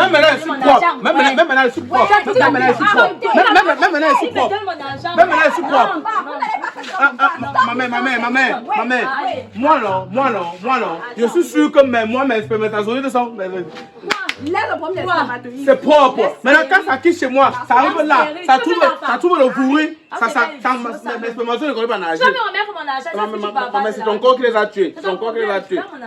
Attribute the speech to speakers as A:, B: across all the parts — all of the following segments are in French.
A: Même maintenant, je suis propre. Même maintenant, je suis propre. Même maintenant, je suis propre. Même maintenant, je suis propre. Même maintenant, je suis propre. Ma mère. Moi, non. Je suis sûr que mes spermatozoïdes sont... C'est propre. Maintenant, quand ça quitte chez moi, ça arrive là, ça trouve le pourri. Mes spermatozoïdes ne connaissent pas nager. Maman, c'est ton corps qui les a tués.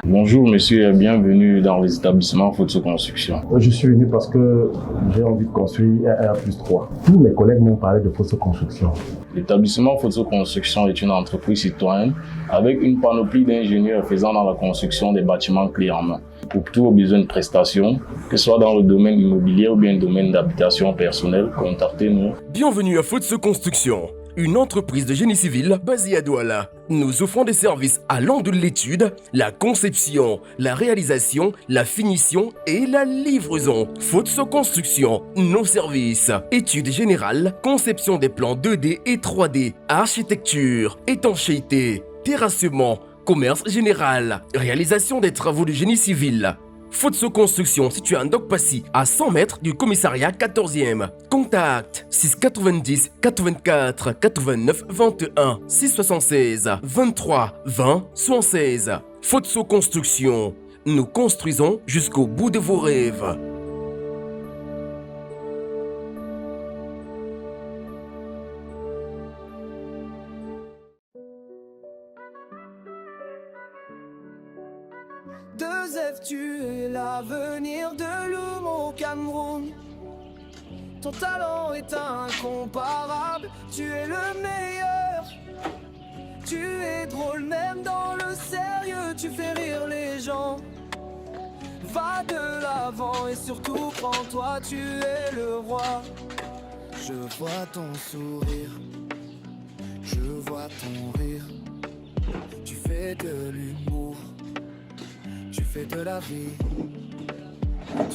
B: Bonjour monsieur, bienvenue dans les établissements Futsu Construction.
C: Je suis venu parce que j'ai envie de construire un R+3. Tous mes collègues m'ont parlé de Futsu Construction.
B: L'établissement Futsu Construction est une entreprise citoyenne avec une panoplie d'ingénieurs faisant dans la construction des bâtiments clés en main. Pour tous vos besoins de prestations, que ce soit dans le domaine immobilier ou bien le domaine d'habitation personnelle, contactez-nous.
D: Bienvenue à Futsu Construction, une entreprise de génie civil basée à Douala. Nous offrons des services allant de l'étude, la conception, la réalisation, la finition et la livraison. Futsu Construction, nos services. Études générales, conception des plans 2D et 3D, architecture, étanchéité, terrassement, commerce général, réalisation des travaux de génie civil. Futsu Construction situé à Ndokpassi, à 100 mètres du commissariat 14e. Contact 690 84 89 21 676 23 20 76. Futsu Construction, nous construisons jusqu'au bout de vos rêves.
E: Tu es l'avenir de l'homme au Cameroun. Ton talent est incomparable, tu es le meilleur. Tu es drôle même dans le sérieux, tu fais rire les gens. Va de l'avant et surtout prends-toi, tu es le roi. Je vois ton sourire, je vois ton rire. Tu fais de l'humour, tu fais de la vie.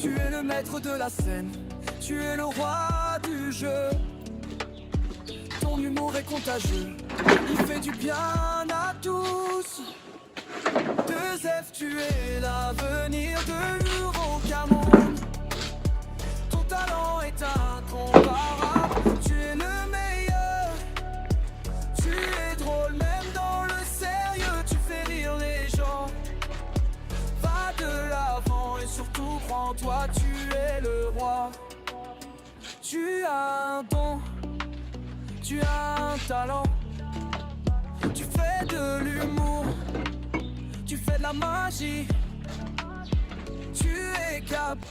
E: Tu es le maître de la scène, tu es le roi du jeu. Ton humour est contagieux, il fait du bien à tous. 2F, tu es l'avenir de l'Euro-Cameroun. Ton talent est incomparable, tu es le meilleur. Tu es drôle même dans le sérieux, tu fais rire les gens. Va de l'avant et surtout prends-toi, tu es le roi. Tu as un don, tu as un talent. Tu fais de l'humour, tu fais de la magie. Tu es capable.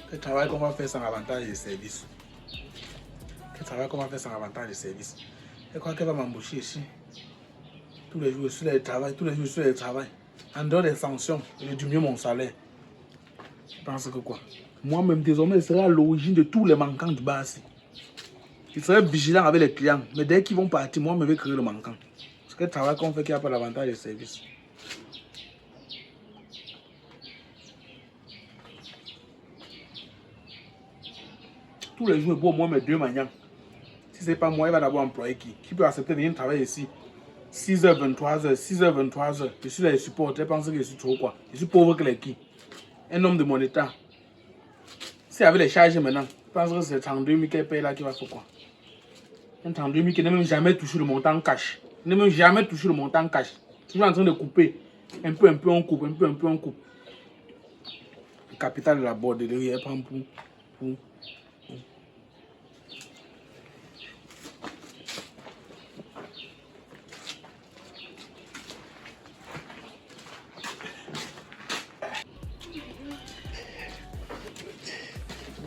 A: Quel travail qu'on va faire sans avantage de service? Quel travail qu'on va faire sans avantage de service? Et quoi qu'elle va m'embaucher ici? Tous les jours, je suis le travail, tous les jours, je suis le travail. En dehors des sanctions, je diminue mon salaire. Je pense que quoi? Moi-même, désormais, je serai à l'origine de tous les manquants du bar ici. Je serai vigilant avec les clients, mais dès qu'ils vont partir, moi, je vais créer le manquant. C'est quel travail qu'on fait qui n'a pas d'avantage de service? Tous les jours, pour moi, mes 2 maniants. Si ce n'est pas moi, il va d'abord employer qui? Qui peut accepter de venir travailler ici? 6h, 23h, 6h, 23h. Je suis là, je supporte. Je pense que je suis trop quoi. Je suis pauvre que les qui? Un homme de mon état. Si avec les charges maintenant, je pense que c'est 32 000 qu'elle paye là qui va faire quoi? Un 32 000 qui n'a même jamais touché le montant cash. Il n'a même jamais touché le montant cash. Toujours en train de couper. Un peu, on coupe. Un peu, on coupe. Le capital de la borderie, elle prend pour.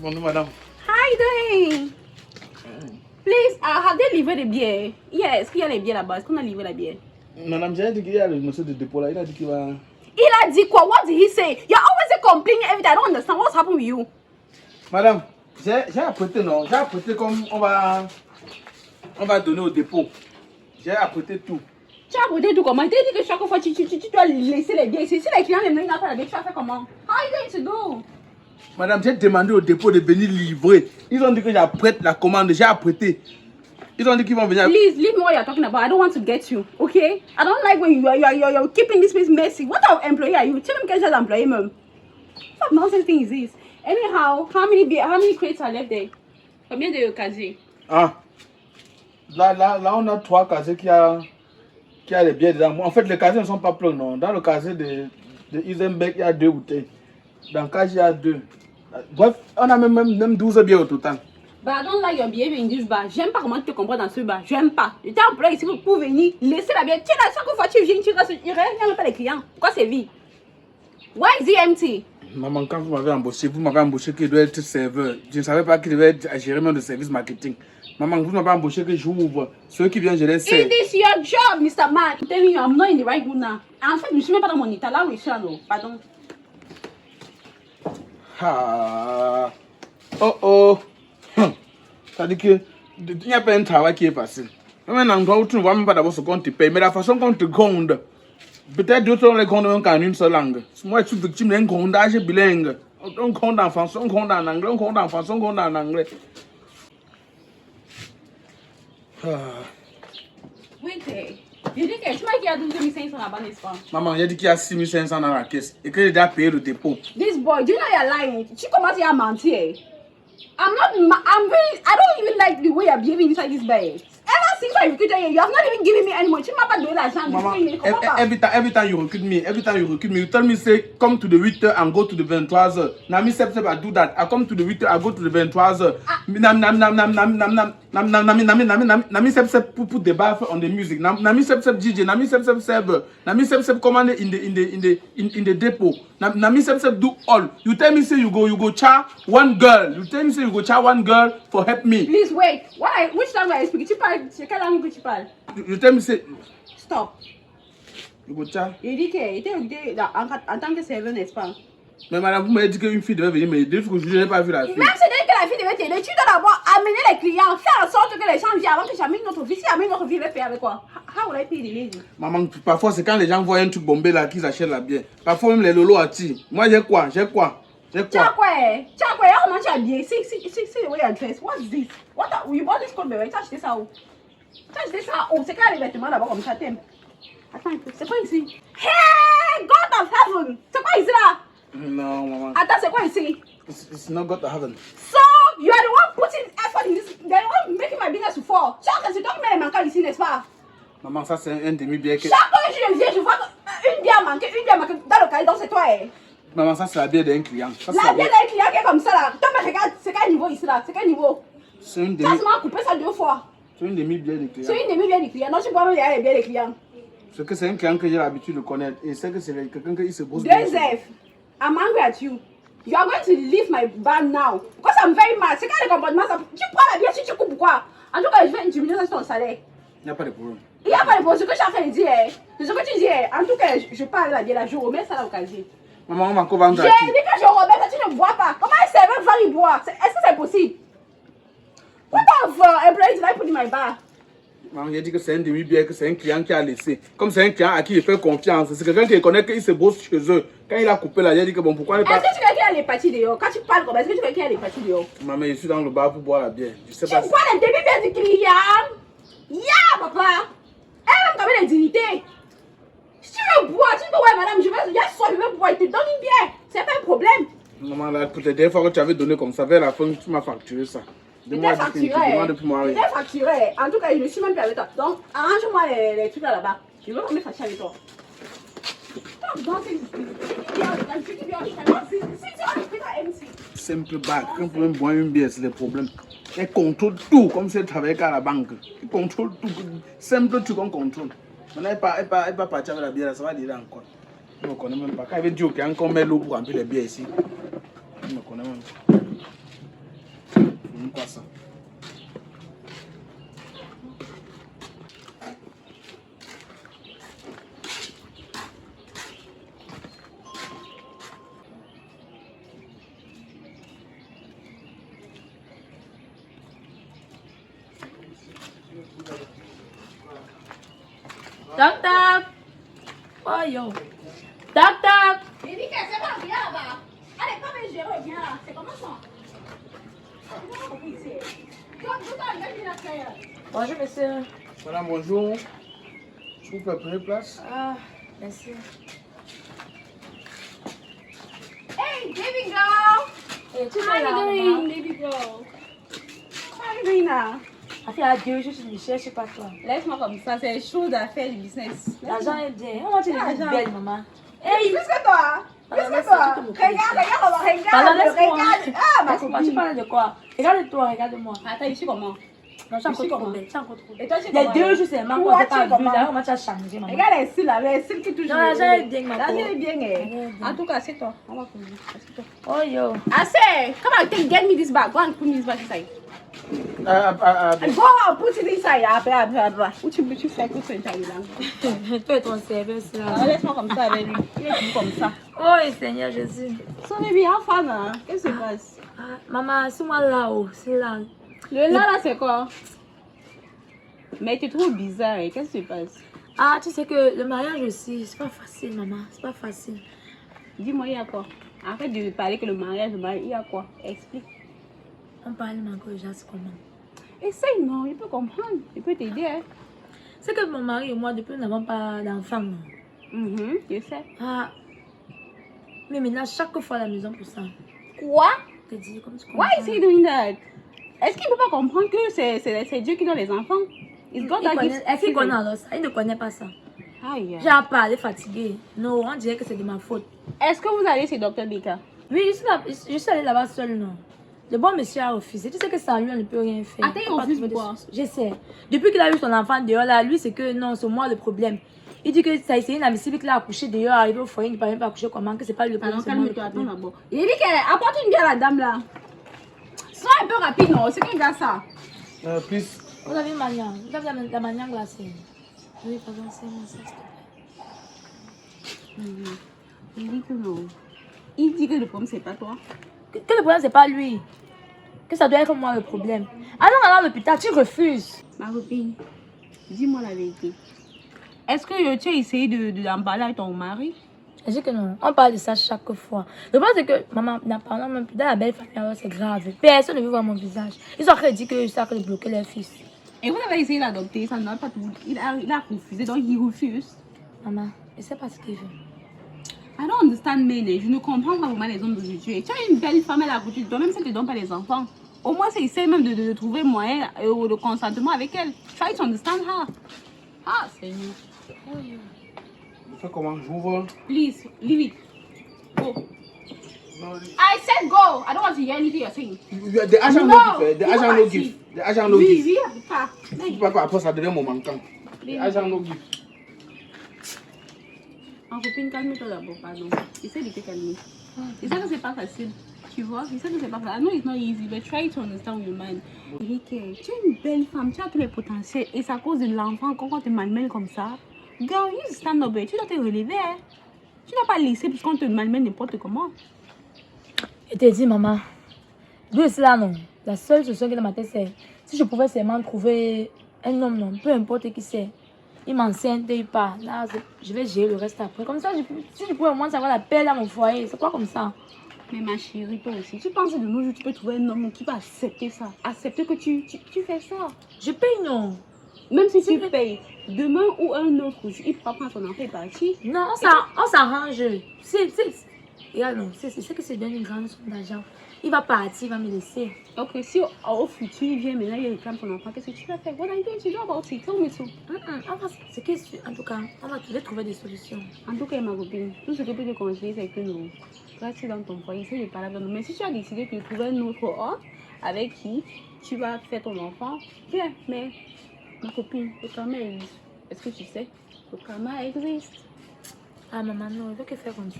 A: Bonjour madame.
F: How you doing? Please, have they livré des billets? Yes, qu'il y a les billets là-bas. Est-ce qu'on a livré la bière?
A: Madame, j'ai dit qu'il y a le monsieur de dépôt là. Il a dit qu'il va...
F: Il a dit quoi? What did he say? You're always complaining every day. I don't understand. What's happened with you?
A: Madame, j'ai apprêté non. J'ai apprêté comme on va donner au dépôt. J'ai apprêté tout.
F: Tu as apprêté tout comment? Tu as dit que chaque fois tu dois laisser les billets ici. Si les clients viennent pas faire la bière, tu vas faire comment? How are you going to do?
A: Madame, j'ai demandé au dépôt de venir livrer. Ils ont dit que j'apprête la commande. J'ai apprêté. Ils ont dit qu'ils vont venir.
F: Please leave me what you're talking about. I don't want to get you, okay? I don't like when you're keeping this place messy. What type of employee are you? Tell me just employee, ma'am. What nonsense thing is this? Anyhow, how many crates are left there? Combien de casiers?
A: Ah. Là, on a 3 casiers qui a les billets dedans. En fait, les casiers ne sont pas pleins, non. Dans le casier de Isenbeck, il y a 2 bouteilles. Dans le casier, il y a 2. Bref, on a même 12 billets au total.
F: But I don't like your behavior in this bar. J'aime pas comment tu te comportes dans ce bar. J'aime pas. J'étais employé ici pour venir laisser la bière. Tiens, à chaque fois que tu viens, tu restes. Il n'y a pas les clients. Pourquoi c'est vide? Why is it empty?
A: Maman, quand vous m'avez embauché qu'il doit être serveur. Je ne savais pas qu'il devait être géré même de service marketing. Maman, vous m'avez embauché que j'ouvre. Ceux qui viennent, je les sais.
F: It is your job, Mr. Man. I'm telling you, I'm not in the right mood now. En fait, je ne suis même pas dans mon état. Là où je suis, alors. Pardon.
A: Ah. Oh. C'est-à-dire que il n'y a pas un travail qui est facile. Maintenant, tu ne vois même pas d'abord ce qu'on te paye, mais la façon qu'on te compte. Peut-être d'autres on les compte même qu'en une seule langue. Moi, je suis victime d'un comptage bilingue. On compte en français, on compte en anglais, on compte en français, on compte en anglais.
F: Wait, je dis que tu m'as dit qu'il y a 12 500 là-bas, n'est-ce pas?
A: Maman, j'ai dit qu'il y a 6 500 dans la caisse et que j'ai déjà payé le dépôt.
F: This boy, do you know you're lying? Tu commences à mentir. I don't even like the way you're behaving inside this bed. Ever since I recruited you, you have not even given me any money. Tu m'as pas donné l'argent.
A: Maman, every time you recruit me, you tell me say come to the 8h and go to the 23h. Nami sep I do that. I come to the 8h, I go to the 23h. Nami sep put the bar on the music. Nami sep DJ, Nami sep server. Nami sep command in the depot. Nami sep do all. You tell me say you go char one girl. You tell me say you go char one girl for help me.
F: Please wait. Which language are you speaking? C'est quelle langue tu parles?
A: You tell me say
F: Stop.
A: you go char.
F: Il dit que était en tant que serveur, n'est-ce pas?
A: Mais madame, vous m'avez dit qu'une fille devait venir m'aider, parce que je n'ai pas vu la fille.
F: Même si que la fille devait t'aider, tu dois d'abord amener les clients, faire en sorte que les gens viennent avant que j'amène notre fille. Si j'amène notre fille, je vais payer avec quoi? How will I pay the lady?
A: Maman, parfois c'est quand les gens voient un truc bombé là qu'ils achètent la bière. Parfois même les lolos attirent. Moi j'ai quoi?
F: Tu as quoi? Comment tu es habillé? See the way you're dressed. What's this? You bought this coat, mais tu as acheté ça où? Tu as acheté ça où? C'est quand les vêtements là-bas comme ça t'aimes? Attends un peu, c'est quoi ici? Hey, God of heaven! C'est quoi ici là?
A: Non, maman.
F: Attends, c'est quoi ici?
A: It's not God to heaven.
F: So, you are the one putting effort in this. You are the one making my business to fall. Chaque fois, c'est toi qui mets les manquants ici, n'est-ce pas?
A: Maman, ça c'est un demi-bière.
F: Chaque fois que je viens, je vois une bière manquée dans le cahier, donc c'est toi.
A: Maman, ça c'est la bière d'un client.
F: La bière d'un client qui est comme ça là. Toi, mais regarde, c'est quel niveau ici là? C'est quel niveau?
A: C'est une
F: Tu as seulement coupé ça 2 fois.
A: C'est une demi-bière de client.
F: C'est une demi-bière des clients. Non, tu vois même les bières des clients.
A: C'est que c'est un client que j'ai l'habitude de connaître. Et c'est que c'est quelqu'un qui se pose.
F: 2F, I'm angry at you. You are going to leave my bar now. Because I'm very mad. C'est quand les comportements, ça. Tu prends la bière, tu coupes pourquoi? En tout cas, je vais diminuer ça sur ton salaire.
A: Il n'y a pas de problème.
F: Il n'y a pas de problème. Ce que je suis en train de dire, c'est ce que tu dis. En tout cas, je parle de la bière là, je remets ça là au casier.
A: Maman, on va encore vendre.
F: J'ai dit que je remets ça, tu ne bois pas. Comment un serveur va y boire? Est-ce que c'est possible? What of employees did I put in my bar?
A: Maman, j'ai dit que c'est un demi-bière, que c'est un client qui a laissé. Comme c'est un client à qui il fait confiance. C'est quelqu'un qui connaît qu'il se bosse chez eux. Quand il a coupé là, j'ai dit que bon, pourquoi ne pas.
F: Est-ce que tu veux qu'il y ait les parties dehors? Quand tu parles comme ça, est-ce que tu veux qu'il y ait les parties dehors?
A: Maman, je suis dans le bar pour boire la bière. Je sais
F: Tu
A: pas.
F: bois les demi-bières du client? Yeah, papa! Elle même comme une dignité. Si tu veux boire, tu peux boire, madame, il y a soif, je veux boire, il te donne une bière. C'est pas un problème.
A: Maman, là, pour les dernières fois que tu avais donné comme ça, vers la fin, tu m'as facturé ça.
F: Je t'ai facturé. En tout cas, je ne suis même plus avec toi. Donc, arrange-moi les trucs là-bas. Je veux pas me fâcher avec toi.
A: Simple bac. Quand on boire une bière, c'est le problème. Elle contrôle tout, comme si elle travaillait à la banque. Elle contrôle tout. Simple truc qu'on contrôle. Maintenant, elle n'est pas partie avec la bière, ça va dire encore. Je ne me connais même pas. Quand elle veut dire qu'il y a encore met l'eau pour remplir les bières ici, je ne me connais même pas. Quoi ça?
F: Toc toc. Oh yo. Toc toc. Il dit que c'est pas bien là-bas. Allez, pas me gérer, viens là. C'est comment ça? Je n'ai pas compris ici.
G: Bonjour, monsieur.
A: Madame, bonjour. S'il vous plaît, prenez place.
G: Ah, merci.
F: Hey, baby girl!
G: Et tu
F: How are you doing, baby girl? How are you doing now?
G: Ça fait à 2 jours que je ne cherche pas toi.
F: Laisse-moi comme ça, c'est chaud d'affaires du business.
G: L'argent est bien. On va te dire belle, maman.
F: Hey, plus que toi! Plus
G: Pardon,
F: que toi!
G: laisse-moi
F: Regarde, regarde! Ah, ma
G: tu
F: copine!
G: parles de quoi? Regarde-toi, regarde-moi.
F: Attends, je suis comment?
G: Non, tu as encore trop
F: comment?
G: belle. Tu as encore trop
F: Et
G: belle.
F: toi, tu es
G: Il y a
F: comment?
G: 2 jours seulement qu'on
F: Toi,
G: s'est
F: tu
G: pas
F: es
G: vu.
F: comment?
G: Là, comment tu as changé, maman?
F: Regarde les cils là, les cils qui touchent.
G: Non, l'argent est bien, maman.
F: L'argent est bien, eh.
G: L'argent est bien.
F: En tout cas, c'est toi. On va causer. Assieds-toi.
G: Oh, yo.
F: Assez! Come on, get me this bag. Go and put me this bag inside. Go and put it inside. Après. Où tu fais que tu es là?
G: Toi et ton service,
F: Alors,
G: là.
F: laisse-moi comme ça avec lui. Il est tout comme ça.
G: Oh, Seigneur Jésus.
F: So, baby, have fun, hein? Qu'est-ce qui se passe?
G: Ah, maman, c'est moi là-haut. C'est là.
F: Le là, c'est quoi? Mais tu es trop bizarre, hein? Qu'est-ce qui se passe?
G: Ah, tu sais que le mariage aussi, c'est pas facile, maman. C'est pas facile.
F: Dis-moi, il y a quoi? Arrête de parler que le mariage, il y a quoi? Explique.
G: On parle encore déjà, c'est comment?
F: Essaye, non, il peut comprendre. Il peut t'aider, hein?
G: C'est que mon mari et moi, depuis, nous n'avons pas d'enfants, non?
F: Je sais.
G: Ah. Mais maintenant, chaque fois à la maison pour ça.
F: Quoi?
G: Je te dis, comme tu comprends.
F: Why is he doing that? Est-ce qu'il ne peut pas comprendre que c'est Dieu qui donne les enfants?
G: Il connaît- Est-ce qu'il connaît alors ça? Il ne connaît pas ça.
F: Aïe.
G: J'ai à parler fatigué. Non, on dirait que c'est de ma faute.
F: Est-ce que vous allez chez Dr. Bika?
G: Oui, je suis allée là-bas seule, non. Le bon monsieur a refusé. Tu sais que sans lui, on ne peut rien faire.
F: Attends, il
G: On peut pas
F: refuse
G: trouver de
F: quoi?
G: solution. Je sais. Depuis qu'il a eu son enfant dehors, là, lui, c'est que non, c'est moi le problème. Il dit que ça a essayé inadmissible qu'il a accouché dehors, arrivé au foyer, il ne peut même pas accoucher comment, que c'est pas le problème.
F: Alors,
G: c'est moi le
F: calme-toi, attends
G: problème.
F: d'abord. Il dit qu'elle apporte une bière à la dame là. Sois un peu rapide, non? C'est qu'un gars ça.
A: Please.
G: Vous avez une manière. Vous avez la manière glacée. Oui, pardon, c'est moi, ça, s'il te plaît.
F: Il dit que non. Il dit que le problème, c'est pas toi.
G: Que le problème, c'est pas lui. Que ça doit être moi le problème. Alors, à l'hôpital, tu refuses.
F: Ma copine, dis-moi la vérité. Est-ce que tu as essayé d'emballer avec ton mari?
G: Je dis que non. On parle de ça chaque fois. Le problème, c'est que maman, dans la belle famille, alors c'est grave. Personne ne veut voir mon visage. Ils ont dit que ça a bloqué leur fils.
F: Et vous avez essayé d'adopter, ça n'a pas tout. Il a refusé, donc il refuse.
G: Maman, je sais pas ce qu'il veut.
F: I don't understand men. Je ne comprends pas vraiment les hommes d'aujourd'hui. Tu as une belle femme à la couture, toi-même, ça ne te donne pas les enfants. Au moins, c'est essayer même de trouver moyen de consentement avec elle. Try to understand her. Ah, Seigneur.
A: Fais comment? J'ouvre.
F: Please, leave it. Go.
A: No,
F: I said go. I don't want to hear anything you're saying.
A: the agent
F: No,
A: no give. The
F: you
A: agent
F: are
A: no
F: sick.
A: give. The agent no
F: Oui,
A: give.
F: oui, pas.
A: Tu peux pas après ça devient mon manquant. The agent no give.
F: En copine, calme-toi d'abord, pardon. Essaie de te calmer. Je sais que c'est pas facile. Tu vois, je sais que c'est pas facile. I know it's not easy, but try to understand your mind. Eric, tu es une belle femme, tu as tous les potentiels. Et c'est à cause de l'enfant qu'on te malmène comme ça. Girl, you stand up, tu dois te relever. Hein. Tu dois pas laisser puisqu'on te malmène n'importe comment.
G: Je te dis, maman, lui aussi là, non. La seule solution qui est dans ma tête, c'est si je pouvais seulement trouver un homme, non, peu importe qui c'est. Il m'enseigne, il part. Là, je vais gérer le reste après. Comme ça, si je pouvais au moins savoir la paix dans mon foyer, c'est quoi comme ça?
F: Mais ma chérie, toi aussi, tu penses que de nos jours, tu peux trouver un homme qui va accepter ça. Accepter que tu fais ça.
G: Je paye, non.
F: Même si tu payes, demain ou un autre jour, il pourra prendre son enfant et partir.
G: Non, on s'arrange. Regarde, non, c'est que c'est donne une grande somme d'argent. Il va partir, il va me laisser.
F: Ok, si au futur, il vient maintenant, il réclame ton enfant, qu'est-ce que tu vas faire? What are you going to do about it? Tell me so.
G: En tout cas, on va trouver des solutions.
F: En tout cas, ma copine, tout ce que je peux te conseiller, c'est que nous, reste dans ton foyer, essaie de parler avec nous. Mais si tu as décidé de trouver un autre homme avec qui tu vas faire ton enfant, viens. Mais, ma copine, le karma existe. Est-ce que tu sais? Le karma existe.
G: Ah, maman, non, il faut que faire comme ça.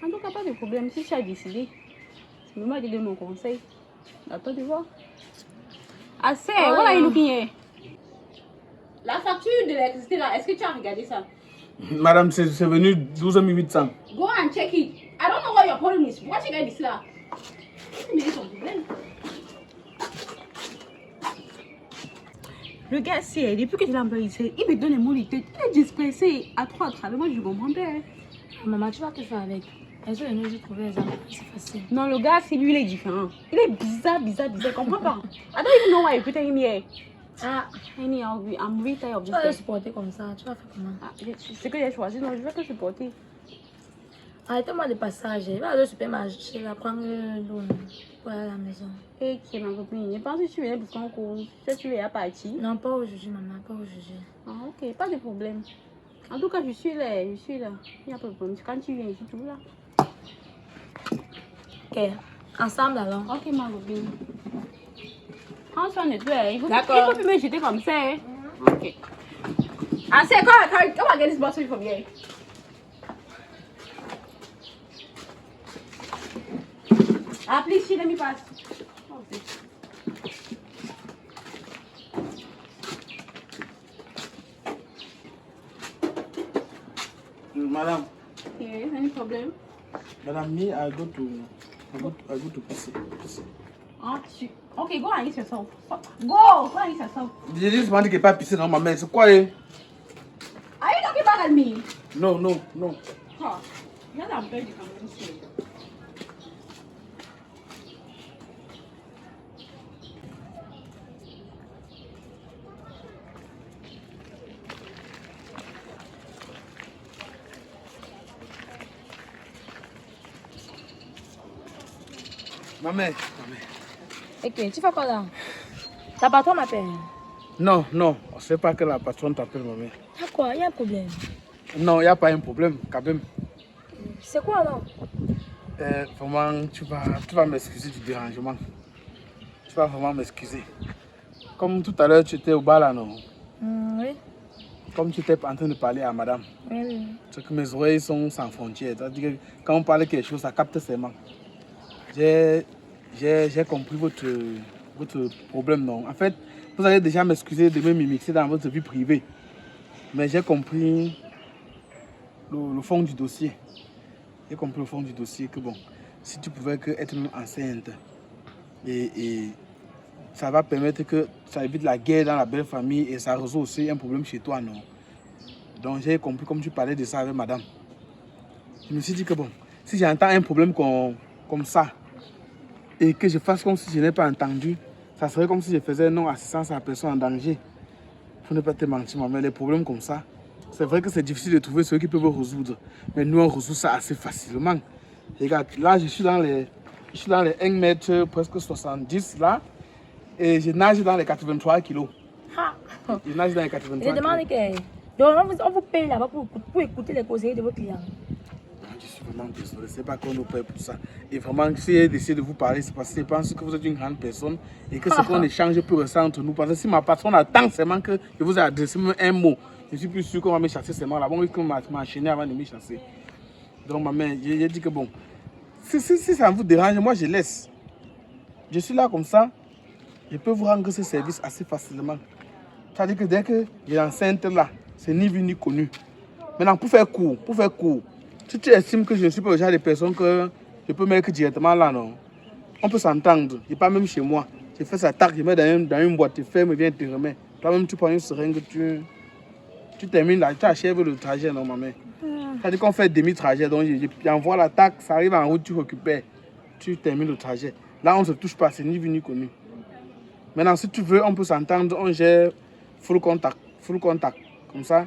F: En tout cas, pas de problème. Si tu as décidé, c'est moi qui te donne mon conseil. Attends de voir. Assez, what are you looking here? La facture de l'électricité là, est-ce que tu as regardé ça?
A: Madame, c'est venu 12 800.
F: Go and check it. I don't know what your problem is. What you got this là? Mais ils sont problème. Le gars, c'est depuis que tu l'as employé, il me donne les mots, il est dispersé à trois à travers. Moi, je comprends pas.
G: Maman, tu vas te faire avec. Est-ce que nous j'ai trouvé les enfants? C'est facile.
F: Non, le gars, c'est lui, il est différent. Il est bizarre. Je comprends pas. I don't even know why you put him here. Ah, anyhow, I'm really tired of
G: Tu
F: this.
G: vas le supporter comme ça. Tu vas faire comment?
F: Ah, c'est que j'ai choisi. Non, je vais te supporter.
G: Arrêtez-moi de passager. Je vais aller au supermarché, là, prendre l'eau pour aller à la maison.
F: Et qui est ma copine? Je pense que tu viens pour son cours. Tu es parti.
G: Non, pas aujourd'hui, maman, pas aujourd'hui.
F: Ah, ok, pas de problème. En tout cas, je suis là. Il n'y a pas de problème. Quand tu viens ici, tout là.
G: Ok, ensemble alors.
F: Ok, ma copine. Prends soin de toi. Il faut
G: D'accord.
F: plus me jeter comme ça. Hein? Ok. Ah, c'est quoi? Come on, get this bottle from here. Ah, please, let me pass. Okay.
A: Madame,
F: Yes, any problem?
A: Madame, me, I go to PC.
F: Ah, okay, go and eat yourself. Go and eat yourself.
A: J'ai dit ce qui n'est pas pissé dans ma main. C'est quoi, eh?
F: Are you talking back at me?
A: Non.
F: Huh. You're not very convincing.
A: Maman.
G: Ok, tu fais quoi là? Ta patron m'appelle.
A: Non. On ne sait pas que la patronne t'appelle, maman.
G: Y'a quoi? Y'a un problème.
A: Non, il n'y a pas un problème, quand même.
G: C'est quoi alors?
A: Vraiment, tu vas m'excuser du dérangement. Tu vas vraiment m'excuser. Comme tout à l'heure, tu étais au bar là, non?
G: Oui.
A: Comme tu étais en train de parler à madame.
G: Oui.
A: C'est que mes oreilles sont sans frontières. C'est-à-dire que quand on parle de quelque chose, ça capte seulement. J'ai compris votre problème, non? En fait, vous allez déjà m'excuser de me mixer dans votre vie privée. Mais j'ai compris le fond du dossier. J'ai compris le fond du dossier que bon, si tu pouvais être enceinte, et ça va permettre que ça évite la guerre dans la belle famille et ça résout aussi un problème chez toi, non? Donc j'ai compris comme tu parlais de ça avec madame. Je me suis dit que bon, si j'entends un problème comme ça, et que je fasse comme si je n'ai pas entendu, ça serait comme si je faisais non-assistance à la personne en danger. Pour ne pas te mentir, maman, les problèmes comme ça, c'est vrai que c'est difficile de trouver ceux qui peuvent résoudre. Mais nous, on résout ça assez facilement. Regarde, là, je suis dans les 1 mètre presque 70 là, et je nage dans les 83 kilos. Je nage dans les 83
G: Je demande
A: kilos.
G: que... Donc, on vous paye là-bas pour écouter les conseils de vos clients.
A: Je suis vraiment désolé, c'est pas qu'on nous paye pour ça. Et vraiment, si j'ai décidé de vous parler, c'est parce que je pense que vous êtes une grande personne et que ce qu'on échange peut rester entre nous. Parce que si ma patronne attend seulement que je vous ai adressé même un mot, je suis plus sûr qu'on va me chasser seulement là. Bon, il faut m'enchaîner avant de me chasser. Donc, maman, j'ai dit que bon, si ça vous dérange, moi je laisse. Je suis là comme ça, je peux vous rendre ce service assez facilement. C'est-à-dire que dès que j'ai enceinte là, c'est ni vu ni connu. Maintenant, pour faire court, si tu estimes que je ne suis pas le genre de personne que je peux mettre directement là, non, on peut s'entendre. Je pas même chez moi. Je fais ça, tac, je mets dans une boîte, tu fermes et viens te remettre. Toi-même, tu prends une seringue, tu termines là, tu achèves le trajet, non, maman. C'est-à-dire qu'on fait demi-trajet, donc j'envoie la tac, ça arrive en route, tu récupères, tu termines le trajet. Là, on ne se touche pas, c'est ni vu ni connu. Maintenant, si tu veux, on peut s'entendre, on gère full contact. Comme ça,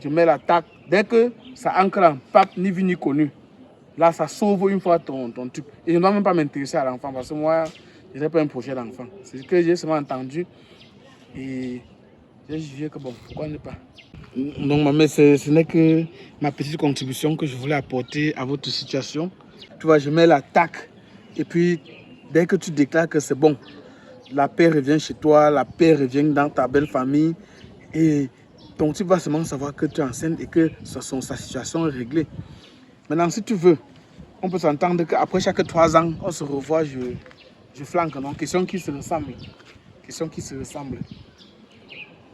A: tu mets la tac. Dès que ça ancre en pape, ni vu ni connu, là, ça sauve une fois ton truc. Et je ne dois même pas m'intéresser à l'enfant parce que moi, je n'ai pas un projet d'enfant. C'est ce que j'ai seulement entendu. Et j'ai jugé que bon, pourquoi ne pas. Donc, maman, ce n'est que ma petite contribution que je voulais apporter à votre situation. Tu vois, je mets la tac. Et puis, dès que tu déclares que c'est bon, la paix revient chez toi, la paix revient dans ta belle famille. Et ton type va seulement savoir que tu es enceinte et que sa situation est réglée. Maintenant, si tu veux, on peut s'entendre qu'après chaque 3 ans, on se revoit, je flanque. Non? Question qui se ressemble.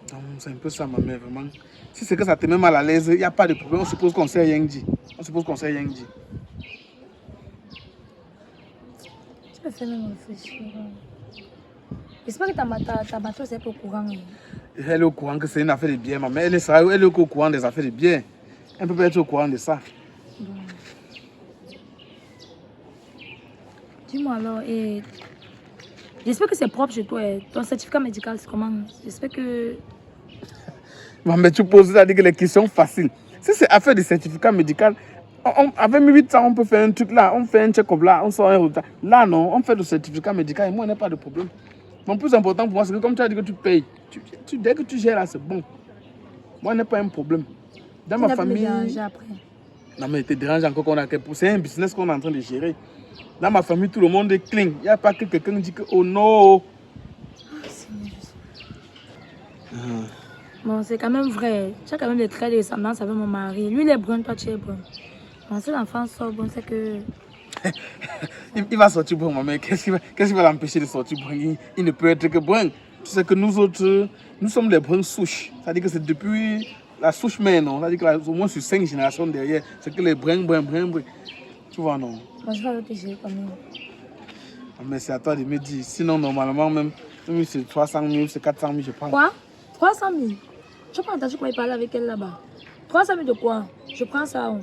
A: Donc, c'est un peu ça, ma mère, vraiment. Si c'est que ça te met mal à l'aise, il n'y a pas de problème. On suppose qu'on ne s'est rien dit.
G: Tu peux faire même réfléchir. J'espère que ta bateau, c'est pas au courant.
A: Elle est au courant que c'est une affaire de bien, maman. Elle est au courant des affaires de bien. Elle ne peut pas être au courant de ça.
G: Bon. Dis-moi alors, et j'espère que c'est propre chez toi. Ton certificat médical, c'est comment? J'espère que...
A: Mais tu poses les questions faciles. Si c'est affaire de certificat médical, avec 8 ans, on peut faire un truc là, on fait un check-up là, on sort un résultat. Là, non, on fait le certificat médical et moi, on n'a pas de problème. Le plus important pour moi, c'est que comme tu as dit que tu payes, dès que tu gères là, c'est bon. Moi, on n'a pas un problème. Dans ma famille...
G: après.
A: Non, mais te dérange encore qu'on a que c'est un business qu'on est en train de gérer. Dans ma famille, tout le monde est clean. Il n'y a pas que quelqu'un qui dit que oh non.
G: Bon, c'est quand même vrai. Tu as quand même des traits de ressemblance avec mon mari. Lui, il est brun, toi, tu es brun. Bon, si l'enfant sort, bon, c'est que...
A: il va sortir brun, maman. Qu'est-ce qui va l'empêcher de sortir brun? Il ne peut être que brun. Tu sais que nous autres, nous sommes les bruns souches. C'est-à-dire que c'est depuis la souche mère, non? C'est-à-dire que au moins sur 5 générations derrière, c'est que les bruns. Tu vois, non?
G: Bon, je vais te gérer quand même.
A: Mais c'est à toi de me dire. Sinon, normalement, même c'est 300 000, c'est 400 000, je prends.
G: Quoi? 300 000? Je n'ai pas entendu comment il parlait avec elle là-bas. 300 000 de quoi? Je prends ça.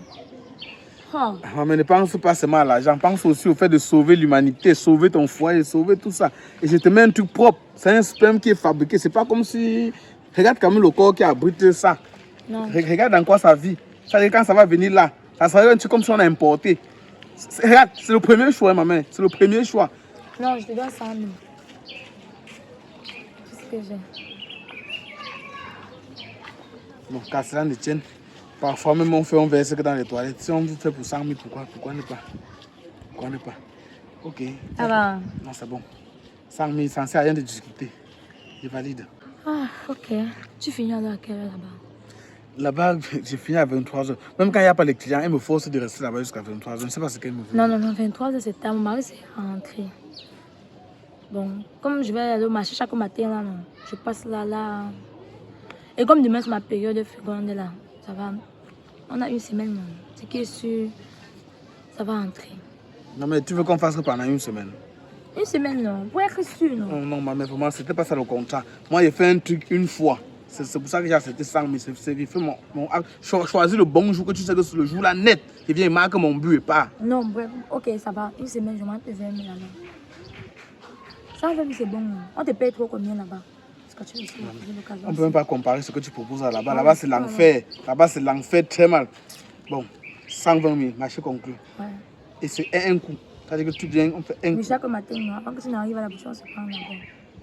G: Oh.
A: Mais ne pense pas seulement à l'argent, pense aussi au fait de sauver l'humanité, sauver ton foyer, sauver tout ça. Et je te mets un truc propre. C'est un sperme qui est fabriqué. C'est pas comme si... Regarde quand même le corps qui abrite ça.
G: Non.
A: Regarde dans quoi ça vit. Ça veut dire quand ça va venir là, ça sera un truc comme si on a importé. Regarde, c'est le premier choix, maman. C'est le premier choix.
G: Non, je te donne 100 000. Tout ce que j'ai.
A: Bon, qu'à cela ne tienne. Parfois même on verse que dans les toilettes. Si on vous fait pour 100 000, pourquoi ne pas? Pourquoi ne pas? Ok.
G: Ça va.
A: Non, c'est bon. 100 000, ça ne sert à rien de discuter. Je valide.
G: Ah, ok. Tu finis alors à quelle heure là-bas?
A: Là-bas, j'ai fini à 23h. Même quand il n'y a pas les clients, ils me forcent de rester là-bas jusqu'à 23h. Je ne sais pas ce qu'elle me veut.
G: Non, 23h c'est tard. Mon mari c'est rentré. Bon, comme je vais aller au marché chaque matin là, non, je passe là. Et comme demain c'est ma période de fécondité là, ça va. On a une semaine, non. C'est qui est sûr, ça va rentrer.
A: Non, mais tu veux qu'on fasse pendant une semaine?
G: Une semaine, non. Pour être sûr, non.
A: Non, mais vraiment, c'était pas ça le contrat. Moi, j'ai fait un truc une fois. C'est pour ça que j'ai accepté 100 000. J'ai fait mon acte. Choisis le bon jour que tu sais que c'est le jour là net. Je viens marquer mon but et pas.
G: Non, bref, ok, ça va. Une semaine, je m'en te 20 000 là-bas. 120 000, c'est bon. On te paye trop combien là-bas? Parce que tu sais, l'occasion.
A: On ne peut même pas comparer ce que tu proposes là-bas. Là-bas, c'est l'enfer. Là-bas, c'est l'enfer très mal. Bon, 120 000, marché conclu.
G: Ouais.
A: Et c'est un coup. C'est-à-dire que tu viens, on fait un coup.
G: Mais chaque matin, non, avant que tu n'arrives à la bouche, on se prend là-bas.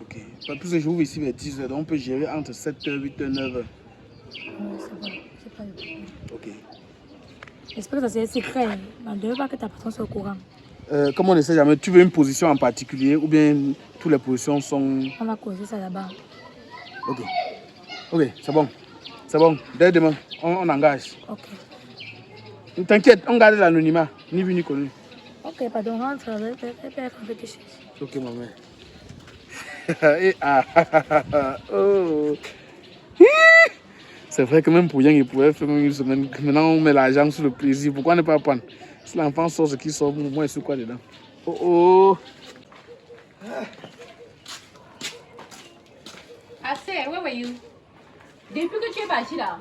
A: Ok. Puisque j'ouvre ici vers 10h, donc on peut gérer entre 7h, 8h, 9h.
G: Ouais, ça va. C'est pas le problème.
A: Ok.
G: J'espère que ça c'est secret. On ne devait pas que ta patronne soit au courant.
A: Comme on ne sait jamais, tu veux une position en particulier ou bien toutes les positions sont...
G: On va causer ça là-bas.
A: Ok. Ok, c'est bon. C'est bon. Dès demain, on engage.
G: Ok.
A: T'inquiète, on garde l'anonymat. Ni vu ni connu.
G: Ok, pardon, rentre. Peut-être un peu de choses.
A: Ok, maman. Oh. C'est vrai que même pour rien, il pouvait faire une semaine. Maintenant, on met l'argent sur le plaisir. Pourquoi ne pas prendre? Si l'enfant sort ce qui sort, moi, je suis quoi dedans? Oh oh.
F: Assez, where were you? Depuis que tu es parti là.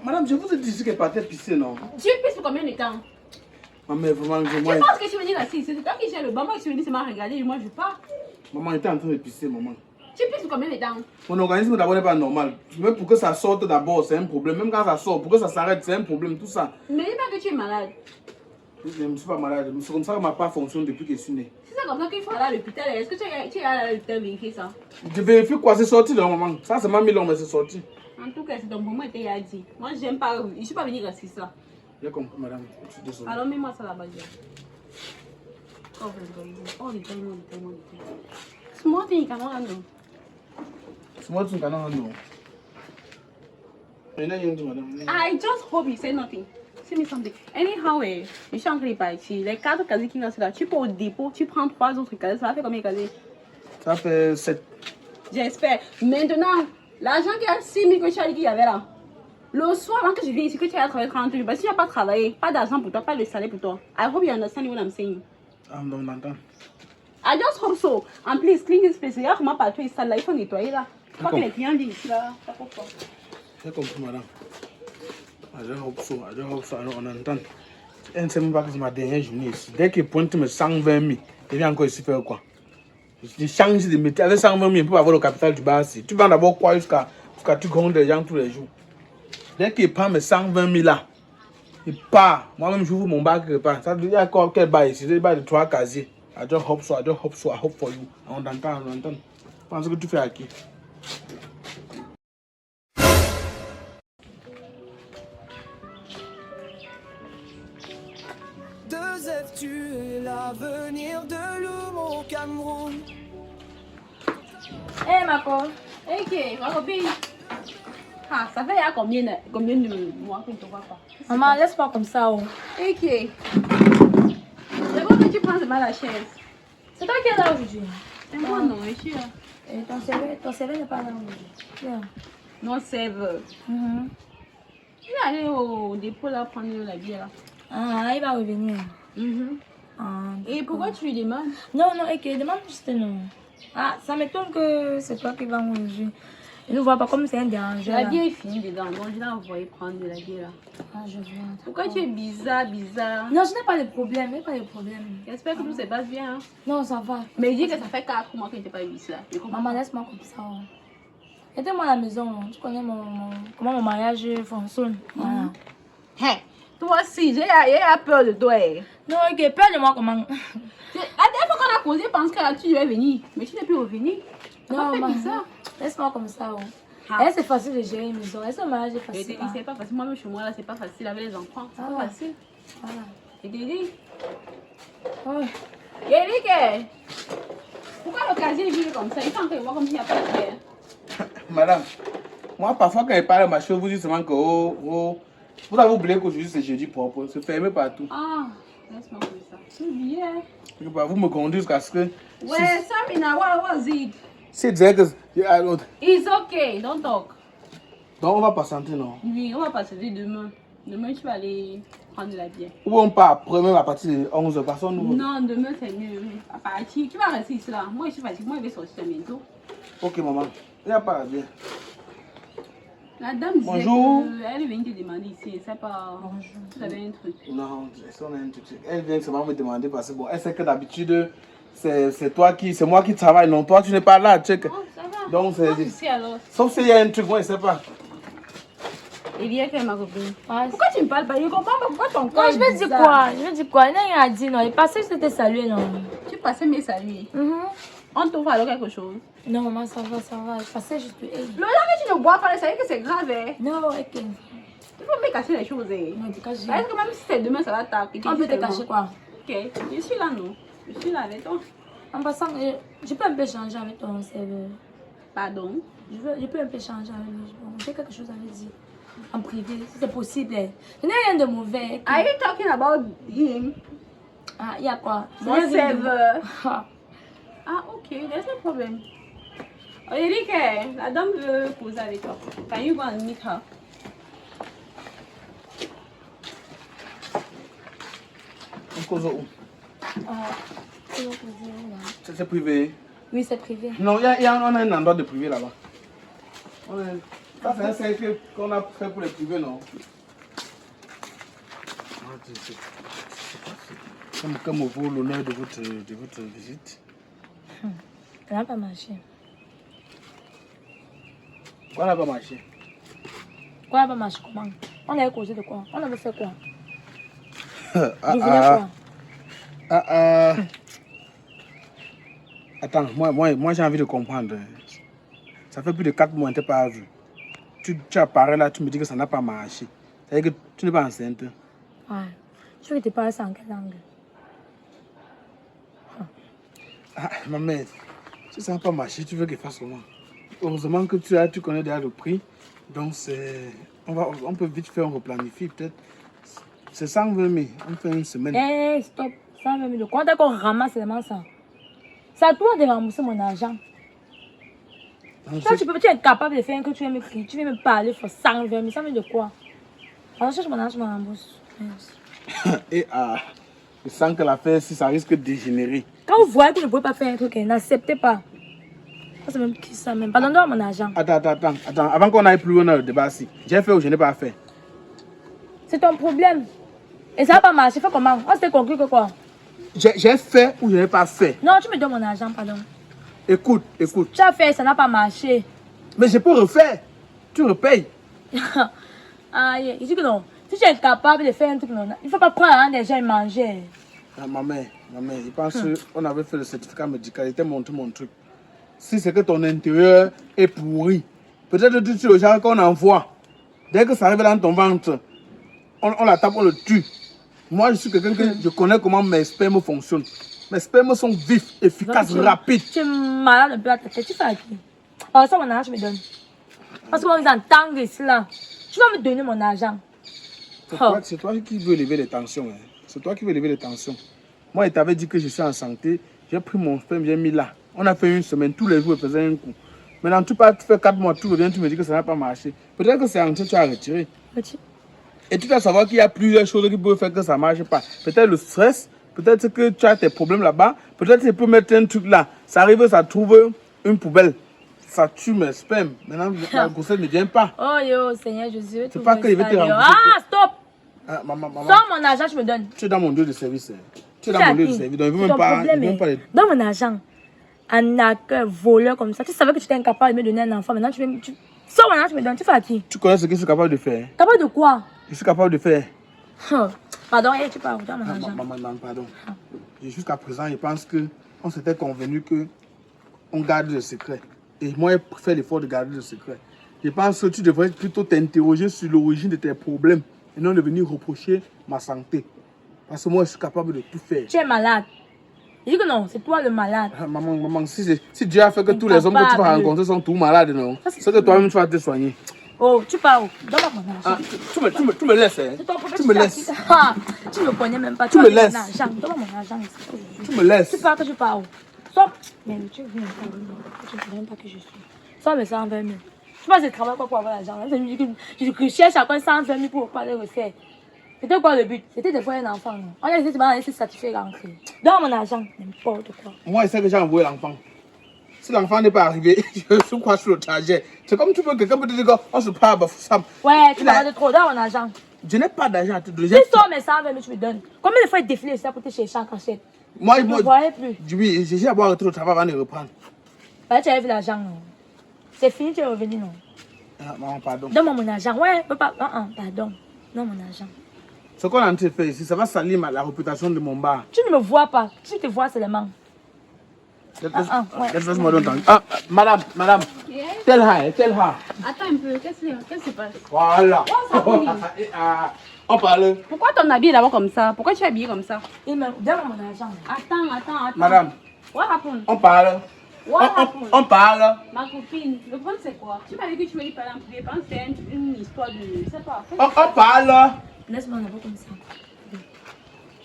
A: Madame, je vous ai dit qu'elle partait pisser, non?
F: Tu pisses pour combien de temps?
A: Maman, vraiment,
F: Je pense que tu veux dire là, c'est toi qui gère le bambou, tu veux dire c'est m'a regardé et moi je pars.
A: Maman était en train de pisser, maman.
F: Tu pisses pour combien de temps?
A: Mon organisme d'abord n'est pas normal. Même pour que ça sorte d'abord, c'est un problème. Même quand ça sort, pour que ça s'arrête, c'est un problème, tout ça.
F: Mais dis pas que tu es malade.
A: Je ne suis pas malade. C'est comme ça que ma part fonctionne depuis que je suis né.
F: C'est ça comme ça qu'il faut aller à l'hôpital. Est-ce que tu es allé à l'hôpital vérifier ça?
A: Je vérifie quoi? C'est sorti là, maman. Ça, c'est ma milon, mais c'est sorti.
F: En tout cas, c'est ton moment était à dit. Moi, j'aime pas. Je ne suis pas venue rester ça.
A: J'ai compris, madame. Je suis désolé.
F: Alors, mets-moi ça là-bas. Oh, the time. Small thing, you cannot handle.
A: Small thing cannot handle.
F: I just hope you say nothing. Say me something. Anyhow, je suis en train de partir. Les 4 casiers qui restent là, tu peux au dépôt, tu prends 3 autres casiers. Ça fait combien de casiers?
A: Ça fait 7.
F: J'espère. Maintenant, l'argent qui a 6 000 que tu as dit qu'il y avait là. Le soir, avant que je vienne ici, que tu as travaillé 30 000, parce que tu n'as pas travaillé, pas d'argent pour toi, pas de salaire pour toi. I hope you understand what I'm saying.
A: On entend.
F: I just hope so. And please, clean this place. Il y a comment partout ici, là, il faut nettoyer là. Je crois que les clients viennent ici là.
A: J'ai compris, madame. I just hope so. On entend. ne sais même pas que c'est ma dernière journée ici. Dès qu'il pointe mes 120 000, il vient encore ici faire quoi? Je change de métier. Avec 120 000 pour avoir le capital du bar ici. Tu vas d'abord quoi jusqu'à tu comptes des gens tous les jours. Dès qu'il prend mes 120 000 là, il part. Moi-même, j'ouvre mon bar quelque part. Ça veut dire encore quel bar ici? C'est le bar de 3 casiers. I just hope so, I hope for you. On entend. Pense que tu fais à qui?
E: Deux F, tu es l'avenir de l'homme au Cameroun.
G: Eh, ma pauvre.
F: Ok, ma copine. Ah, ça fait combien de mois que tu ne te vois pas?
G: Maman, laisse-moi comme ça. Oh.
F: Ok. C'est bon que tu prends de mal à la chaise.
G: C'est toi qui es là aujourd'hui.
F: C'est moi, non, je suis là.
G: Et ton CV n'est pas là aujourd'hui. Yeah.
F: Non, c'est vrai. Il est allé au dépôt là prendre la bière là.
G: Ah, là, il va revenir. Ah,
F: Et pourquoi tu lui demandes?
G: Non, ok, demande juste non. Ah, ça m'étonne que c'est toi qui vas aujourd'hui. Je ne vois pas comme c'est un dérangeur.
F: La bière est finie dedans, donc je l'ai envoyé prendre de la bière là.
G: Ah, je vois.
F: Pourquoi tu es bizarre?
G: Non, je n'ai pas de problème,
F: J'espère que tout se passe bien. Hein?
G: Non, ça va.
F: Mais il dit que ça fait 4 mois que je n'étais pas ici là.
G: Maman, laisse-moi comme ça. Oh. Aide-moi à la maison. Tu connais comment mon mariage fonctionne. Voilà.
F: Hey, toi aussi, j'ai peur de toi.
G: Non, ok, peur de moi comment.
F: La dernière fois qu'on a causé, je pense que tu devais venir. Mais tu n'es plus revenu.
G: Non, maman.
F: Ça.
G: Laisse-moi comme ça. Oh.
F: Ah.
G: C'est facile de gérer une maison. Est-ce que le mariage est
F: Je
G: facile?
F: te dis, c'est pas facile. Moi-même chez moi là, c'est pas facile avec les enfants. C'est pas facile.
G: Voilà.
F: Je te dis.
G: Ouais.
F: Eric, pourquoi le casier est vide comme ça? Il faut encore voir comme s'il n'y a pas de bière.
A: Madame, moi parfois quand je parle à ma chère, vous dites seulement que vous avez oublié qu'aujourd'hui c'est jeudi propre. C'est fermé partout.
F: Ah, laisse-moi comme ça. C'est bien.
A: Vous me conduisez jusqu'à ce que.
F: Ouais, Samina, what was it?
A: C'est direct que.
F: It's okay, don't talk.
A: Donc on va patienter, non?
F: Oui, on va passer demain. Demain, tu vas aller prendre de la bière.
A: Ou on part après, même à partir de 11h, personne nous.
F: Non, demain c'est mieux. À partir, tu vas rester ici là. Moi, je suis fatiguée. Moi, je vais sortir bientôt.
A: Ok, maman. Il n'y a pas la bière.
F: La dame disait
A: Bonjour.
F: qu'elle est venue te demander ici. C'est pas. Bonjour. Tu avais un truc.
A: Non, elle vient seulement me demander parce que bon, elle sait que d'habitude, c'est toi qui, c'est moi qui travaille, non, toi tu n'es pas là, check.
F: Oh, ça va.
A: Donc c'est.
F: Ici alors.
A: Sauf s'il y a un truc, moi je sais pas.
F: Il vient faire ma copine.
G: Ouais,
F: Pourquoi tu me parles pas? Je comprends pas pourquoi ton
G: non,
F: corps.
G: je vais dire quoi? Il n'a rien à dire, non. Il passait, c'était salué, non.
F: Tu passais mes saluer. On t'offre alors quelque chose.
G: Non, maman, ça va. Il passait juste.
F: Le temps que tu ne bois pas, ça veut dire que c'est grave. Hein?
G: Non, ok.
F: Il faut me cacher les choses. Hein?
G: Non, tu caches.
F: Est-ce que même si c'est demain, ça va t'arriver?
G: On peut te cacher quoi?
F: Ok, je suis là, non? Je suis là avec toi.
G: En passant, je peux un peu changer avec ton serveur.
F: Pardon?
G: Je peux un peu changer avec lui. J'ai quelque chose à lui dire. En privé, si c'est possible. Je n'ai rien de mauvais.
F: Are you talking about him?
G: Ah, il y a quoi?
F: Mon serveur.
G: Ah.
F: Ah, ok, there's no problem. Oh, Eric, la dame veut poser avec toi. Can you go and meet her?
A: On cause où?
G: C'est bon,
A: C'est privé.
G: oui, c'est privé.
A: Non, on a un endroit de privé là-bas. Ça c'est un cercle qu'on a fait pour les privés, non? Comme vous vaut l'honneur de votre visite.
G: Ça n'a pas marché.
A: Quoi n'a pas marché?
G: Quoi n'a pas marché? Comment? On avait causé de quoi? On avait fait quoi? Vous voulez quoi?
A: Attends, moi j'ai envie de comprendre. Ça fait plus de 4 mois que tu n'es pas vu. Tu apparais là, tu me dis que ça n'a pas marché. Ça veut dire que tu n'es pas enceinte.
G: Ouais. Je vais te parler ça en quelle langue?
A: Ah, ma mère, si ça n'a pas marché, tu veux qu'il fasse comment? Heureusement que tu connais déjà le prix. Donc on peut vite faire, on replanifie peut-être. C'est 120 000, on fait une semaine.
G: Eh, stop. 120 000. Quand est-ce qu'on ramasse seulement ça? C'est à toi de rembourser mon argent. Toi, tu es incapable de faire un que tu viens me crier. Tu viens me parler pour 120 000. Ça veut dire de quoi? Alors, cherche mon argent, je me rembourse.
A: Et je sens que l'affaire, si ça risque de dégénérer.
G: Quand vous voyez que je ne pouvais pas faire un truc, n'acceptez pas. C'est même qui ça même. Pardonne-moi mon argent.
A: Attends. Avant qu'on aille plus loin dans le débat, si j'ai fait ou je n'ai pas fait.
G: C'est ton problème. Et ça va pas marcher, fais comment? On s'était conclu que quoi?
A: J'ai fait ou je n'ai pas fait.
G: Non, tu me donnes mon argent, pardon.
A: Écoute.
G: Tu as fait, ça n'a pas marché.
A: Mais je peux refaire. Tu repayes.
G: Aïe, il dit que non. Si tu es capable de faire un truc, non, il ne faut pas prendre l'argent des gens et manger.
A: Ah, ma mère, il pense qu'on avait fait le certificat médical, il t'a montré mon truc. Si c'est que ton intérieur est pourri, peut-être que tu le genre qu'on envoie. Dès que ça arrive dans ton ventre, on la tape, on le tue. Moi, je suis quelqu'un que je connais comment mes spermes fonctionnent. Mes spermes sont vifs, efficaces, rapides.
G: Tu es malade un peu à ta tête, tu fais à qui? Oh, ça, mon argent, je me donne. Parce que moi, ils entendent de cela. Tu vas me donner mon argent.
A: C'est toi qui veux lever les tensions. Hein. C'est toi qui veux lever les tensions. Moi, je t'avais dit que je suis en santé. J'ai pris mon sperme, j'ai mis là. On a fait une semaine, tous les jours, je faisais un coup. Maintenant, tu pars, tu fais 4 mois, tu reviens, tu me dis que ça n'a pas marché. Peut-être que c'est entier, tu as retiré. Et tu dois savoir qu'il y a plusieurs choses qui peuvent faire que ça ne marche pas. Peut-être le stress, peut-être que tu as tes problèmes là-bas, peut-être que tu peux mettre un truc là. Ça arrive, ça trouve une poubelle. Ça tue mes spermes. Maintenant, la grossesse ne vient pas.
G: Oh yo, Seigneur Jésus.
A: C'est pas que je vais te rembourser.
G: Ah, stop!
A: Maman.
G: Sors mon argent, je me donne.
A: Tu es dans mon lieu de service. Tu es dans mon lieu de service. Donc, il ne veut même pas.
G: Donne mon argent. Un acteur, voleur comme ça. Tu savais que tu étais incapable de me donner un enfant. Maintenant, tu sors mon argent, tu me donnes. Tu fais à qui?
A: Tu connais ce que je suis capable de faire?
G: Capable de quoi?
A: Je suis capable de faire.
G: Pardon, tu parles. Donne mon argent.
A: Maman, pardon. Jusqu'à présent, je pense qu'on s'était convenu qu'on garde le secret. Et moi, je fais l'effort de garder le secret. Je pense que tu devrais plutôt t'interroger sur l'origine de tes problèmes et non de venir reprocher ma santé. Parce que moi, je suis capable de tout faire.
G: Tu es malade. Je dis que non, c'est toi le malade.
A: Maman, si Dieu a fait que tous les hommes que tu vas rencontrer sont tous malades, non? C'est que toi-même, tu vas te soigner.
G: Oh, tu parles. Donne-moi mon argent.
A: Tu me laisses, hein? Tu me laisses.
G: Tu ne me connais même pas.
A: Tu me laisses.
G: Donne-moi mon argent.
A: Tu me laisses.
G: Tu parles que je parle. Stop. Mais tu ne viens pas. Tu ne sais même pas que je suis. Ça me 120 000. Je pense que je travaille pas pour avoir l'argent. Je cherche après 120 000 pour pas les refaire. C'était quoi le but? C'était de voir un enfant. On a essayé de me laisser satisfaire rentrer. Donne mon argent. N'importe quoi.
A: Moi, je sais que j'ai envoyé l'enfant. Si l'enfant n'est pas arrivé, je suis quoi sur le trajet. C'est comme tu peux, quelqu'un peut te dire qu'on se parle.
G: Ouais, tu parles de trop. Donne mon argent.
A: Je n'ai pas d'argent à te donner.
G: Si sors mes 120 000, tu me donnes. Combien de fois il défile ça pour te chercher en cachette?
A: Moi,
G: je ne voyais plus.
A: Oui, j'ai à boire le travail avant de reprendre.
G: Tu as vu l'argent, non? C'est fini, tu es revenu, non?
A: Ah, maman, pardon.
G: Donne-moi mon argent. Ouais, papa. Pardon. Donne mon argent.
A: Ce qu'on est en train de faire ici, ça va salir la réputation de mon bar.
G: Tu ne me vois pas. Tu te vois seulement.
A: Laisse-moi donc. Madame.
F: Yeah.
A: Tell her.
F: Attends un peu, qu'est-ce qui se passe?
A: Voilà. On parle.
F: Pourquoi ton habit est d'abord comme ça? Pourquoi tu es habillé comme ça?
G: Donne-moi mon argent.
F: Attends.
A: Madame.
F: What happened?
A: On parle. On parle.
F: Ma copine, le problème c'est quoi? Tu m'avais dit que tu me dis pas en privé, je pense que c'est une histoire de... Je sais pas.
A: On parle.
G: Laisse-moi d'abord comme ça.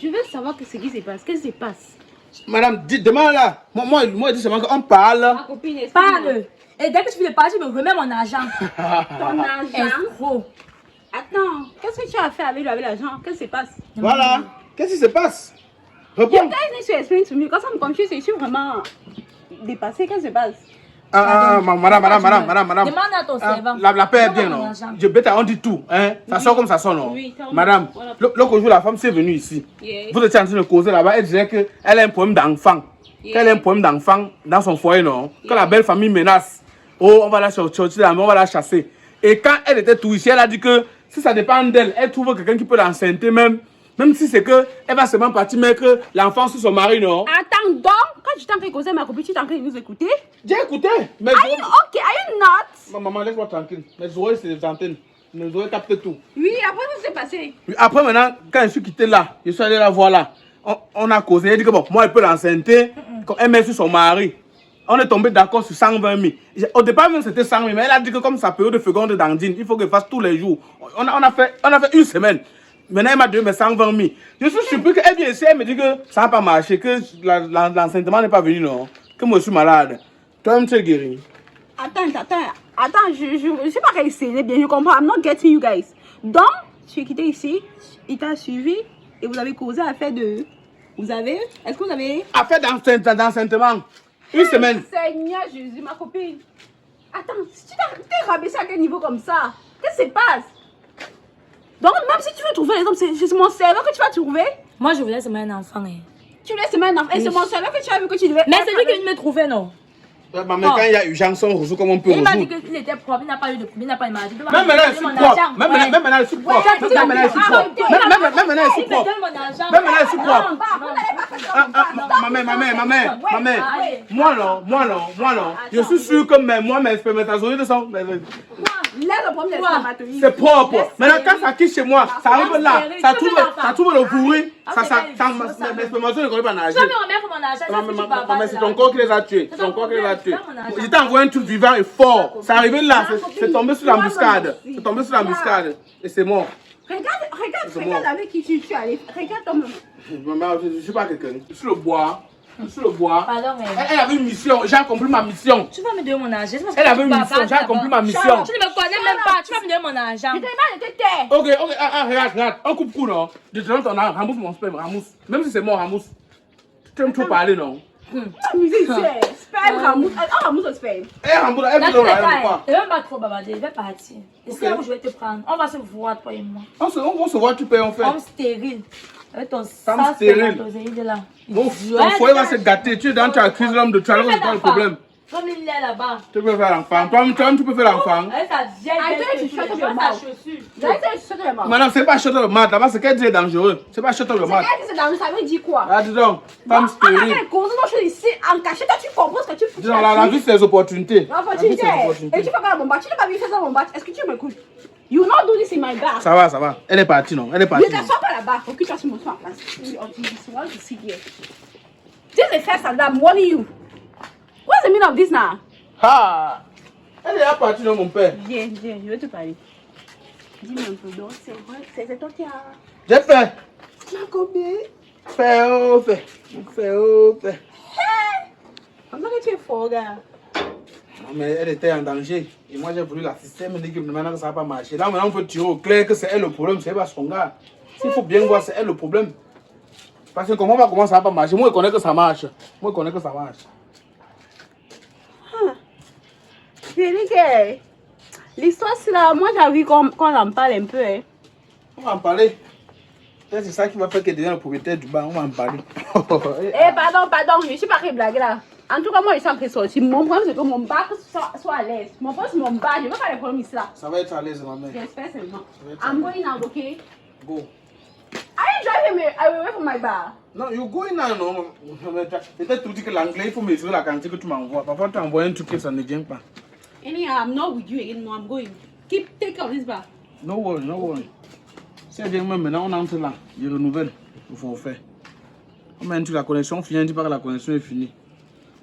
F: Je veux savoir ce qui se passe. Qu'est-ce qui se passe?
A: Madame, demande là. Moi, je dis seulement qu'on parle.
F: Ma copine,
G: parle. Et dès que tu finis de parler, tu me remets mon argent.
F: Ton argent?
G: Escroc.
F: Attends, qu'est-ce que tu as fait avec l'argent? Qu'est-ce qui se passe?
A: Voilà. Qu'est-ce qui se passe? Réponds.
F: You guys need to explain to me. Quand ça me confuse, je suis vraiment dépassée. Qu'est-ce qui se passe?
A: Madame.
G: Demande à ton servant.
A: La paix est bien, non? Je bête, on dit tout. Hein? Ça sort comme ça sort, non?
F: Oui,
A: Madame,
F: voilà.
A: l'autre jour, la femme s'est venue ici.
F: Yeah.
A: Vous étiez en train de causer là-bas. Elle disait qu'elle a un problème d'enfant.
F: Yeah.
A: Qu'elle a un problème d'enfant dans son foyer, non? Que la belle famille menace. Oh, on va la chercher, on va la chasser. Et quand elle était tout ici, elle a dit que si ça dépend d'elle, elle trouve quelqu'un qui peut l'enceinte même si c'est que elle va seulement partir mettre l'enfant sur son mari, non?
F: Attends donc, quand je t'en train de causer ma copine, tu t'en train de nous écouter?
A: J'ai écouté. Mais
F: Are you okay? Are you not?
A: maman, laisse-moi tranquille. Mes oreilles, c'est des antennes. Mes oreilles captent tout.
F: Oui, après, qu'est-ce qui s'est passé?
A: Après, maintenant, quand je suis quitté là, je suis allé la voir là. On a causé. Elle dit que bon, moi, elle peut l'enceinte. Elle met sur son mari. On est tombé d'accord sur 120 000. Au départ, même c'était 100 000. Mais elle a dit que comme sa période de féconde d'Andine, il faut qu'elle fasse tous les jours. On a fait une semaine. Maintenant, elle m'a donné 120 000. Je suis surpris qu'elle vient ici, elle me dit que ça n'a pas marché, que l'enseignement n'est pas venu, non. Que moi, je suis malade. Toi-même, tu es guéri.
F: Attends, je sais pas qu'elle c'est bien, je comprends. I'm not getting you guys. Donc, tu es quitté ici, il t'a suivi et vous avez causé affaire de... Est-ce que vous avez...
A: Affaire d'enseignement. Une semaine.
F: Seigneur Jésus, ma copine. Attends, si tu t'es rabaissé à quel niveau comme ça? Qu'est-ce qui se passe? Donc, même si tu veux trouver les hommes, c'est mon cerveau que tu vas trouver.
G: Moi, je voulais seulement un enfant. Hein.
F: Tu laisses seulement un enfant. Et c'est mon cerveau que tu as vu que tu devais.
G: Mais c'est lui qui est venu me trouver, non?
A: Maman, quand il y a urgence, on résout comme on peut
G: Il m'a dit
A: résoudre.
G: qu'il était propre, il n'a pas eu de problème, il n'a pas eu de maladie.
A: Même maintenant, je suis propre. Même maintenant, je suis propre. Même maintenant, je suis propre. Même maintenant, je suis propre. Même maintenant, je suis propre. Maman, moi non. Je suis sûr que moi, mes spermatozoïdes sont.
F: Laisse le problème des spermatozoïdes.
A: C'est propre. Maintenant, quand ça quitte chez moi, ça arrive là, ça trouve le pourri. Mes spermatozoïdes ne connaissent pas nager.
G: Tu vas me remettre mon argent.
A: Maman, c'est ton corps qui les a tués. C'est ton corps qui les a tués. Je t'ai envoyé un truc vivant et fort. C'est arrivé là, c'est tombé sur l'embuscade. C'est tombé sur l'embuscade. Et c'est mort.
F: Regarde avec qui tu es allé. Regarde ton maman.
A: Maman, je ne suis pas quelqu'un. Je suis le bois.
G: Pardon, mais...
A: Elle avait une mission. J'ai accompli ma mission.
G: Tu vas me donner mon argent.
A: Elle avait une mission. J'ai accompli ma mission.
G: Tu ne me connais même pas. Tu vas me donner mon argent.
F: Je te demande de te taire.
A: Ok. Regarde. On coupe court, non? Je te donne ton argent. Rembousse mon sperme. Rembousse. Même si c'est mort, rembousse. Tu aimes trop parler, non?
F: Amusez, c'est sperme, Ramous. On ramousse le sperme.
A: Elle rembourse. Elle
G: Là,
A: me
G: tu
A: donne
G: ne
A: l'argent ou pas?
G: vais pas trop bavarder. Je vais partir. Et c'est là où je vais te prendre. On va se voir, toi et moi.
A: On se voit, tu payes, on fait.
G: Homme stérile. Avec ton
A: Femme
G: sang
A: stérile.
G: spermatozoïde là.
A: Mon foyer va se gâter. Tu es dans ta cuisine, l'homme de tu as pas le problème.
G: Comme il est là-bas.
A: Tu peux faire l'enfant. Toi, tu peux faire l'enfant.
G: Avec sa vieille
F: Arrêtez, tu
G: chaussure.
F: shut
G: Je vois
F: your
G: sa
F: mouth.
G: chaussure.
F: J'arrête de chuter le mort.
A: Madame, c'est pas acheter le mat. Là-bas, c'est qu'elle dit est dangereux. C'est pas acheter le mat.
F: C'est dans le ça veut dire quoi?
A: Ah, dis donc, femme
F: On a
A: stérile.
F: fait cause de choses ici en cachette. Toi, tu comprends ce que tu fais.
A: Dis donc, la vie, c'est les opportunités. La vie,
F: L'opportunité.
A: c'est les
F: Et tu
A: opportunités.
F: fais quoi dans mon bac? Tu n'as pas vu faire ça dans mon bac. Est-ce que tu m'écoutes? You will not do this in my bar.
A: Ça va. Elle est partie, non? Elle est
F: Ne
A: partie. non?
F: t'assois pas là-bas. Occupe-toi sur mon soin en place. Want to sit here. This is the first time that I'm warning you. What's the meaning of this now?
A: Ah! Elle est partie, non, mon père?
F: Viens, je vais te parler. Dis-moi un peu, donc c'est vrai, c'est toi qui as...
A: J'ai fait.
F: Tu as combien?
A: Fait.
F: Comme ça que tu es fort, gars.
A: Non, mais elle était en danger. Et moi, j'ai voulu l'assister. Elle me dit que maintenant, ça ne va pas marcher. Là, maintenant, on peut tirer au clair que c'est elle le problème, c'est pas son gars. S'il faut bien voir, c'est elle le problème. Parce que comment ça ne va pas marcher? Moi, je connais que ça marche.
F: J'ai dit que l'histoire, c'est là. Moi, j'ai envie qu'on en parle un peu. Hein.
A: On va en parler. Peut-être c'est ça qui va faire qu'elle devienne le propriétaire du bar. On va en parler.
F: Pardon, je ne suis pas blague là. En tout cas, moi, je suis en train de sortir. Mon problème, c'est que mon bac soit à l'aise. Mon problème, c'est mon bac. Je ne veux pas les problèmes ici là.
A: Ça va être à l'aise, ma mère.
F: J'espère seulement. I'm going out, okay?
A: Go.
F: Are you driving me away from my bar?
A: Non, you go in now, non. Peut-être tu dis que l'anglais, il faut mesurer la quantité que tu m'envoies. Parfois, tu envoies un truc que ça ne vient pas.
F: Anyhow, I'm not with you again. No, I'm going. Take care of this bar.
A: No worry. Si elle vient même maintenant, on entre là. Je renouvelle. Il faut faire. On met la connexion finie, on dit pas que la connexion est finie.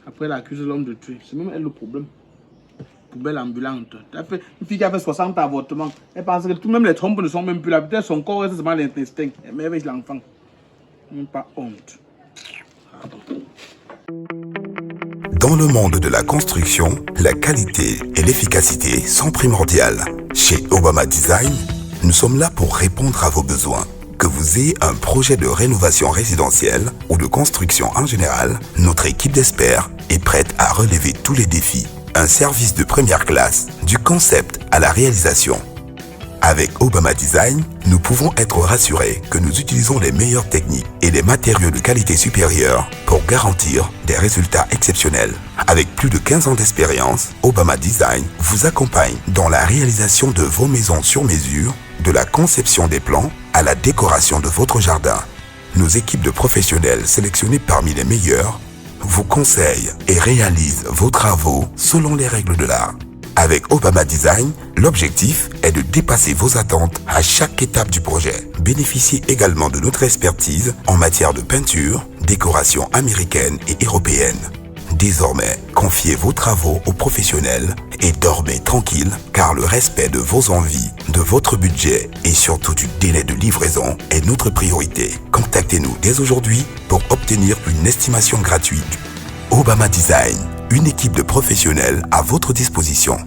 A: Après, elle accuse l'homme de tuer. C'est même elle le problème. Poubelle ambulante. Une fille qui a fait 60 avortements. Elle pense que tout même les trompes ne sont même plus là. Peut-être son corps reste seulement l'intestin. Elle met avec l'enfant. Même pas honte. Pardon.
H: Dans le monde de la construction, la qualité et l'efficacité sont primordiales. Chez Obama Design, nous sommes là pour répondre à vos besoins. Que vous ayez un projet de rénovation résidentielle ou de construction en général, notre équipe d'experts est prête à relever tous les défis. Un service de première classe, du concept à la réalisation. Avec Obama Design, nous pouvons être rassurés que nous utilisons les meilleures techniques et les matériaux de qualité supérieure pour garantir des résultats exceptionnels. Avec plus de 15 ans d'expérience, Obama Design vous accompagne dans la réalisation de vos maisons sur mesure, de la conception des plans à la décoration de votre jardin. Nos équipes de professionnels sélectionnés parmi les meilleurs vous conseillent et réalisent vos travaux selon les règles de l'art. Avec Obama Design, l'objectif est de dépasser vos attentes à chaque étape du projet. Bénéficiez également de notre expertise en matière de peinture, décoration américaine et européenne. Désormais, confiez vos travaux aux professionnels et dormez tranquille car le respect de vos envies, de votre budget et surtout du délai de livraison est notre priorité. Contactez-nous dès aujourd'hui pour obtenir une estimation gratuite. Obama Design, une équipe de professionnels à votre disposition.